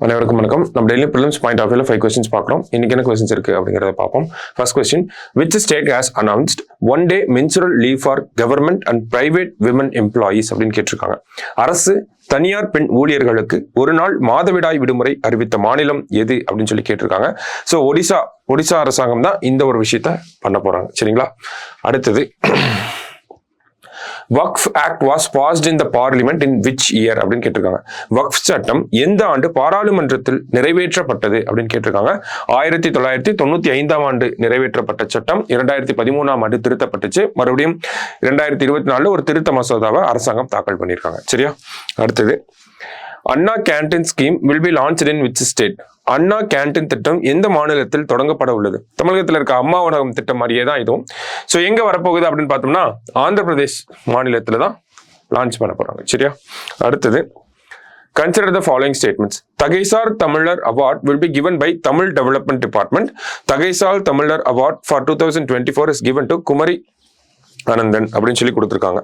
அனைவருக்கும் வணக்கம். நம்ம டெய்லி ப்ரிலிம்ஸ் பாயிண்ட் ஆஃப் வியூல 5 கொஸ்டின்ஸ் பார்க்குறோம். இன்னைக்கு என்ன கொஸ்டின்ஸ் இருக்கு அப்படிங்கிறத பார்ப்போம். First question, which state has announced 1 day menstrual leave for government and private women employees அப்படின்னு கேட்டிருக்காங்க. அரசு தனியார் பெண் ஊழியர்களுக்கு ஒரு நாள் மாதவிடாய் விடுமுறை அறிவித்த மாநிலம் எது அப்படின்னு சொல்லி கேட்டிருக்காங்க. ஸோ ஒடிசா அரசாங்கம் தான் இந்த ஒரு விஷயத்த பண்ண போறாங்க. சரிங்களா? அடுத்தது, Waqf act was passed in the parliament in which year அப்படின்னு கேட்டிருக்காங்க. வக்ஃப் சட்டம் எந்த ஆண்டு பாராளுமன்றத்தில் நிறைவேற்றப்பட்டது அப்படின்னு கேட்டிருக்காங்க. 1995 ஆண்டு நிறைவேற்றப்பட்ட சட்டம் 2013 ஆண்டு திருத்தப்பட்டுச்சு. மறுபடியும் 2024 ஒரு திருத்த மசோதாவை அரசாங்கம் தாக்கல் பண்ணியிருக்காங்க. சரியா? அடுத்தது, Anna canteen scheme will be launched in which state? Anna canteen திட்டம் எந்த மாநிலத்தில் தொடங்கப்பட உள்ளது? தமிழகத்தில் இருக்க அம்மா உணவகம் திட்டம் மாதிரியே தான் இதுவும். ஸோ எங்க வரப்போகுது அப்படின்னு பார்த்தோம்னா ஆந்திர பிரதேஷ் மாநிலத்தில் தான் லான்ச் பண்ண போறாங்க. சரியா? அடுத்தது, consider the following statements. தகைசால் தமிழர் award will be given by Tamil Development Department. தகைசால் தமிழர் award for 2024 is given to Kumari Ananthan அப்படின்னு சொல்லி கொடுத்திருக்காங்க.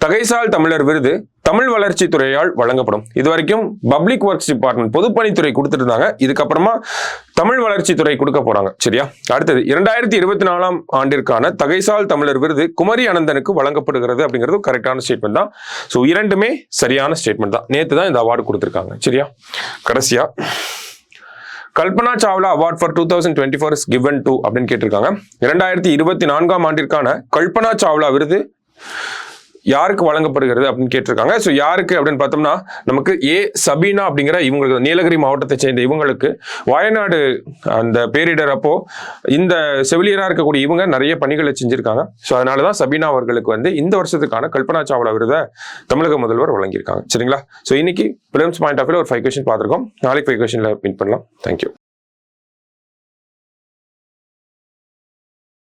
தகைசால் தமிழர் விருது தமிழ் வளர்ச்சி துறையால் வழங்கப்படும். இது வரைக்கும் பப்ளிக் ஒர்க்ஸ் டிபார்ட்மெண்ட் பொதுப்பணித்துறை கொடுத்துட்டு இதுக்கப்புறமா தமிழ் வளர்ச்சி துறை கொடுக்க போறாங்க. சரியா? அடுத்தது, 2024 ஆண்டிற்கான தகைசால் தமிழர் விருது குமரி அனந்தனுக்கு வழங்கப்படுகிறது அப்படிங்கிறது கரெக்டான ஸ்டேட்மெண்ட் தான். ஸோ இரண்டுமே சரியான ஸ்டேட்மெண்ட் தான். நேற்று தான் இந்த அவார்டு கொடுத்திருக்காங்க. சரியா? கடைசியா, Kalpana Chawla award for 2024 is given to அப்படின்னு கேட்டிருக்காங்க. 2024 ஆண்டிற்கான கல்பனா சாவ்லா விருது யாருக்கு வழங்கப்படுகிறது அப்படின்னு கேட்டிருக்காங்க. ஸோ யாருக்கு அப்படின்னு பார்த்தோம்னா நமக்கு சபீனா அப்படிங்கிற இவங்களுக்கு நீலகிரி மாவட்டத்தை சேர்ந்த இவங்களுக்கு வயநாடு அந்த பேரிடர் அப்போ இந்த செவிலியராக இருக்கக்கூடிய இவங்க நிறைய பணிகளை செஞ்சிருக்காங்க. ஸோ அதனாலதான் சபீனா அவர்களுக்கு இந்த வருஷத்துக்கான கல்பனா சாவ்லா விருதை தமிழக முதல்வர் வழங்கியிருக்காங்க. சரிங்களா? ஸோ இன்னைக்கு ப்ரிலிம்ஸ் பாயிண்ட் ஆஃப் வியூல ஒரு 5 கொஸ்டின் பார்த்துருக்கோம். நாளைக்கு 5 கொஸ்டின்ல மீட் பண்ணலாம். தேங்க்யூ.